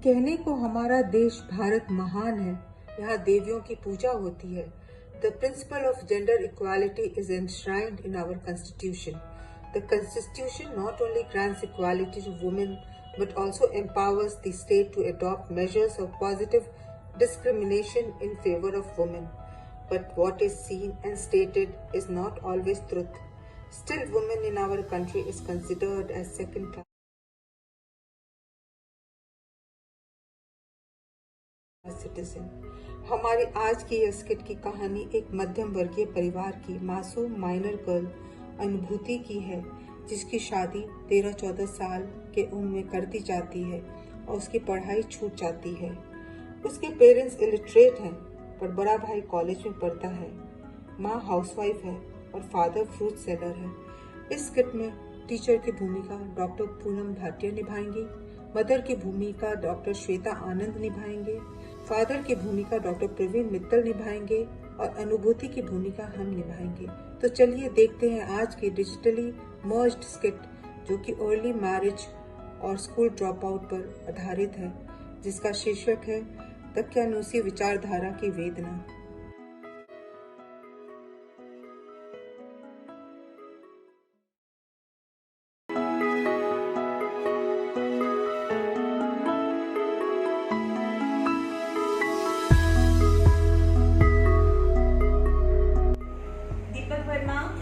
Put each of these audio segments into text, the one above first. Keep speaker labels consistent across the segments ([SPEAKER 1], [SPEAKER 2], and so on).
[SPEAKER 1] कहने को हमारा देश भारत महान है, यहाँ देवियों की पूजा होती है। The principle of gender equality is enshrined in our constitution. The constitution not only grants equality to women but also empowers the state to adopt measures of positive discrimination in favor of women. But what is seen and stated is not always truth. Still, women in our country is considered as second class citizen. हमारी आज की यह skit की कहानी एक मध्यम वर्गीय परिवार की मासूम माइनर गर्ल अनुभूति की है, जिसकी शादी 13-14 साल के उम्र में कर दी जाती है और उसकी पढ़ाई छूट जाती है। उसके पेरेंट्स इलिटरेट हैं, पर बड़ा भाई कॉलेज में पढ़ता है। माँ हाउसवाइफ है और फादर फ्रूट सेलर है। इस स्किट में टीचर की भूमिका डॉक्टर पूनम भाटिया निभाएंगी, मदर की भूमिका डॉक्टर श्वेता आनंद निभाएंगे, फादर की भूमिका डॉक्टर प्रवीण मित्तल निभाएंगे और अनुभूति की भूमिका हम निभाएंगे। तो चलिए देखते हैं आज की डिजिटली मर्ज्ड स्किट, जो कि अर्ली मैरिज और स्कूल ड्रॉप आउट पर आधारित है, जिसका शीर्षक है दक्यानूसी विचारधारा की वेदना।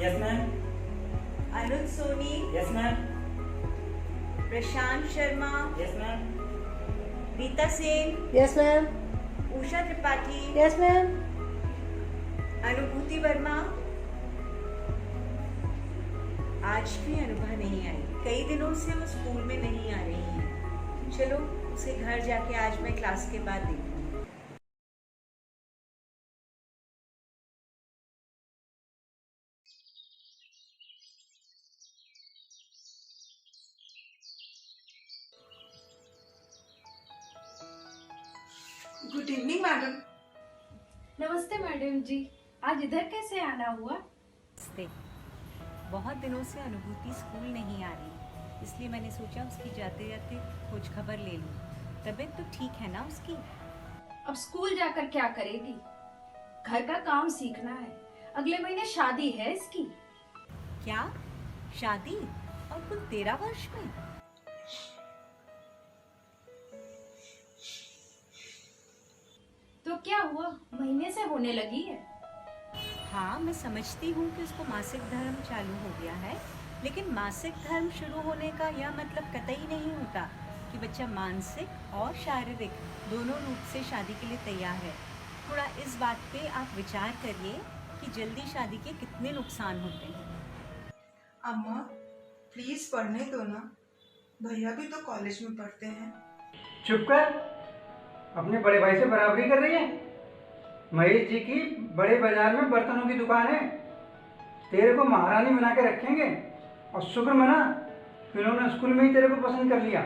[SPEAKER 2] Yes, ma'am.
[SPEAKER 3] Anuj Soni,
[SPEAKER 2] Yes, ma'am.
[SPEAKER 3] Prashant Sharma,
[SPEAKER 2] Yes, ma'am.
[SPEAKER 3] Rita Sen,
[SPEAKER 4] yes ma'am.
[SPEAKER 3] Usha Tripathi,
[SPEAKER 4] yes ma'am.
[SPEAKER 3] Anubhuti Verma. आज भी अनुभा नहीं आई, कई दिनों से वो स्कूल में नहीं आ रही है। चलो उसे घर जाके आज मैं क्लास के बाद देखूंगी।
[SPEAKER 1] Good evening madam.
[SPEAKER 4] नमस्ते मैडम जी, आज इधर कैसे आना हुआ?
[SPEAKER 3] नमस्ते। बहुत दिनों से अनुभूति स्कूल नहीं आ रही, इसलिए मैंने सोचा उसकी जाते जाते खोज खबर ले लूं। तबीयत तो ठीक है ना उसकी?
[SPEAKER 4] अब स्कूल जाकर क्या करेगी? घर का काम सीखना है, अगले महीने शादी है इसकी।
[SPEAKER 3] क्या शादी, और कुल 13 वर्ष में?
[SPEAKER 4] तो क्या हुआ, महीने से होने लगी है?
[SPEAKER 3] हाँ, मैं समझती हूँ कि उसको मासिक धर्म चालू हो गया है, लेकिन मासिक धर्म शुरू होने का यह मतलब कतई नहीं होता कि बच्चा मानसिक और शारीरिक दोनों रूप से शादी के लिए तैयार है। थोड़ा इस बात पे आप विचार करिए कि जल्दी शादी के कितने नुकसान होते हैं।
[SPEAKER 1] अम्मा प्लीज पढ़ने दो ना, भैया भी तो कॉलेज में पढ़ते हैं।
[SPEAKER 2] चुप कर, अपने बड़े भाई से बराबरी कर रही है। महेश जी की बड़े बाजार में बर्तनों की दुकान है, तेरे को महारानी बना के रखेंगे। और शुक्र मना इन्होंने स्कूल में ही तेरे को पसंद कर लिया।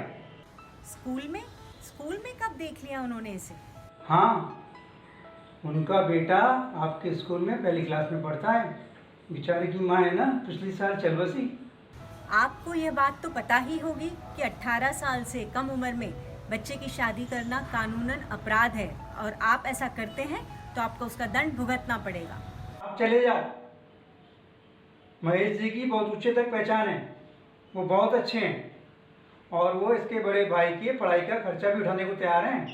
[SPEAKER 3] स्कूल में कब देख लिया उन्होंने इसे?
[SPEAKER 2] हाँ, उनका बेटा आपके स्कूल में पहली क्लास में पढ़ता है। बेचारे की माँ है ना, पिछले साल चल बसी।
[SPEAKER 3] आपको यह बात तो पता ही होगी कि 18 साल से कम उम्र में बच्चे की शादी करना कानूनन अपराध है, और आप ऐसा करते हैं तो आपको उसका दंड भुगतना पड़ेगा।
[SPEAKER 2] आप चले जाओ। महेश जी की बहुत ऊंचे तक पहचान है, वो बहुत अच्छे हैं और वो इसके बड़े भाई की पढ़ाई का खर्चा भी उठाने को तैयार हैं।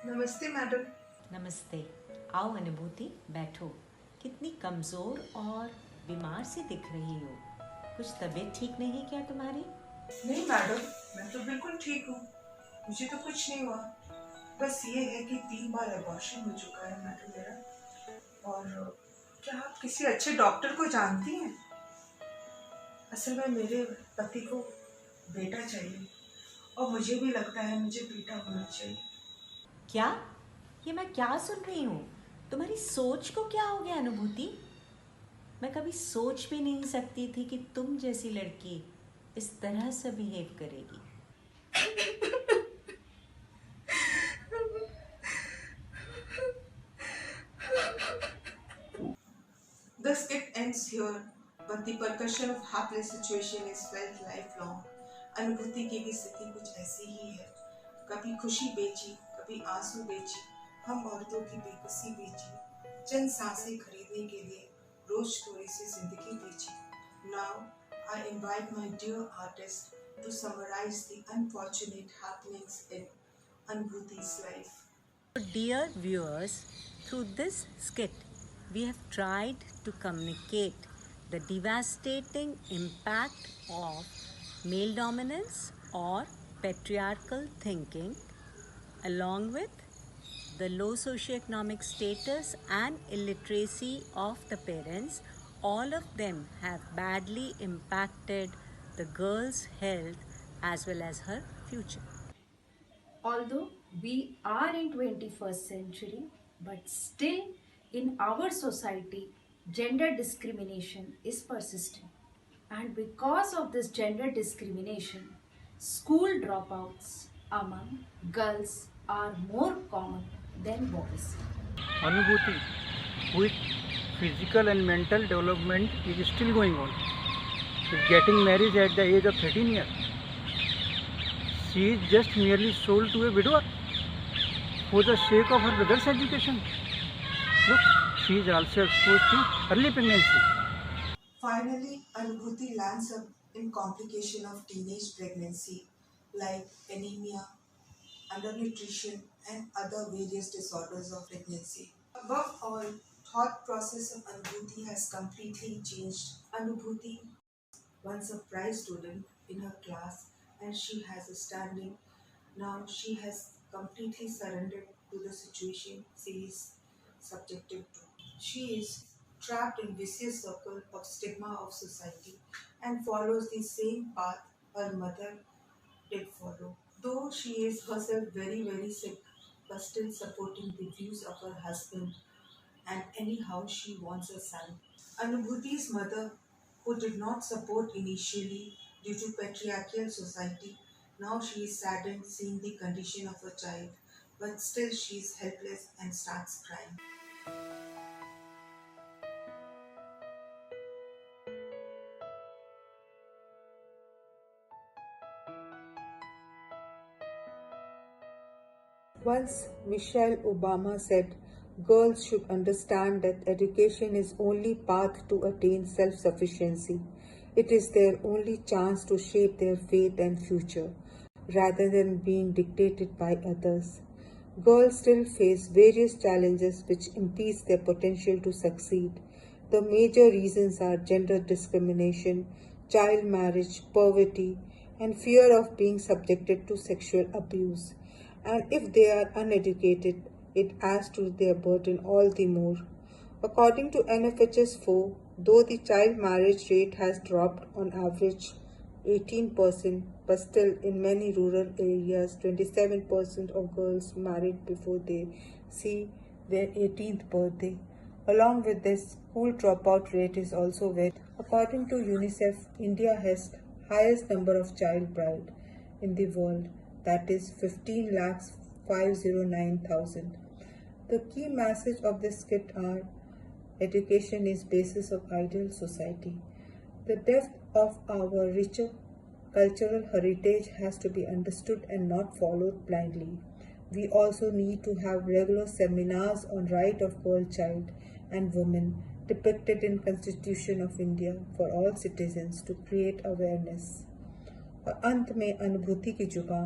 [SPEAKER 1] नमस्ते मैडम।
[SPEAKER 3] नमस्ते। आओ अनुभूति, बैठो। कितनी कमज़ोर और बीमार सी दिख रही हो। कुछ तबीयत ठीक नहीं क्या तुम्हारी?
[SPEAKER 1] नहीं मैडम, मैं तो बिल्कुल ठीक हूँ, मुझे तो कुछ नहीं हुआ। बस ये है कि 3 बार अबॉर्शन हो चुका है मैडम मेरा। और क्या आप किसी अच्छे डॉक्टर को जानती हैं? असल में मेरे पति को बेटा चाहिए और मुझे भी लगता है मुझे बेटा होना चाहिए।
[SPEAKER 3] क्या? ये मैं क्या सुन रही हूँ? तुम्हारी सोच को क्या हो गया अनुभूति? मैं कभी सोच भी नहीं सकती थी कि तुम जैसी लड़की इस तरह से बिहेव करेगी।
[SPEAKER 1] The skit ends here.
[SPEAKER 5] but the percussion of hapless situation is felt lifelong. अनुभूति की भी स्थिति कुछ ऐसी ही है। कभी खुशी बेची, कभी आंसू बेची, हम औरतों की बेकसी बेची, चंद सांसें खरीदने के लिए रोज थोड़ी सी जिंदगी बेची। Now I invite my dear artist to summarize the unfortunate happenings in Anubhuti's life.
[SPEAKER 3] Dear viewers, through this skit, we have tried to communicate the devastating impact of male dominance or patriarchal thinking, along with the low socioeconomic status and illiteracy of the parents. All of them have badly impacted the girl's health as well as her future.
[SPEAKER 4] Although we are in 21st century, but still in our society, gender discrimination is persistent. And because of this gender discrimination, school dropouts among girls are more common than boys.
[SPEAKER 2] Anubhuti, with physical and mental development is still going on. She is getting married at the age of 13 years. She is just merely sold to a widower for the sake of her brother's education. Look, she is also exposed to early pregnancy.
[SPEAKER 5] Finally, Anubhuti lands up in complication of teenage pregnancy like anemia, undernutrition and other various disorders of pregnancy. Above all, thought process of Anubhuti has completely changed. Anubhuti, once a prize student in her class and she has a standing, now she has completely surrendered to the situation she is subjected to. She is trapped in vicious circle of stigma of society and follows the same path her mother did follow. Though she is herself very sick, but still supporting the views of her husband and anyhow she wants a son. Anubhuti's mother, who did not support initially due to patriarchal society, now she is saddened seeing the condition of her child, but still she is helpless and starts crying.
[SPEAKER 1] Once Michelle Obama said, girls should understand that education is only path to attain self-sufficiency. It is their only chance to shape their fate and future, rather than being dictated by others. Girls still face various challenges which impede their potential to succeed. The major reasons are gender discrimination, child marriage, poverty, and fear of being subjected to sexual abuse. And if they are uneducated, it adds to their burden all the more. According to NFHS 4, though the child marriage rate has dropped on average 18%, but still in many rural areas, 27% of girls married before they see their 18th birthday. Along with this, school dropout rate is also very. According to UNICEF, India has highest number of child bride in the world, that is 15,509,000. The key message of this skit are: education is basis of ideal society. The depth of our richer cultural heritage has to be understood and not followed blindly. We also need to have regular seminars on right of girl child and women depicted in Constitution of India for all citizens to create awareness. और अंत में अनुभूति की जुबां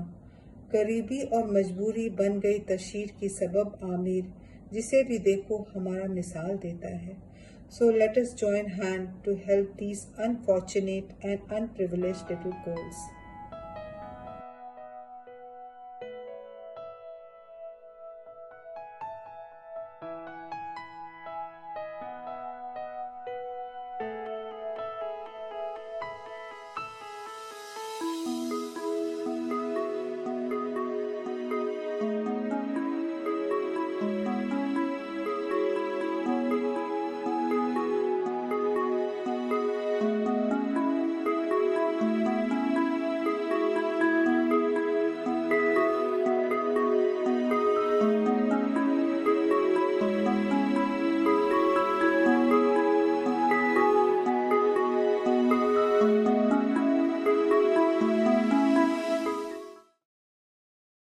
[SPEAKER 1] गरीबी और मजबूरी बन गई तशहीर की सबब आमिर, जिसे भी देखो हमारा मिसाल देता है. So let us join hand to help these unfortunate and unprivileged little girls.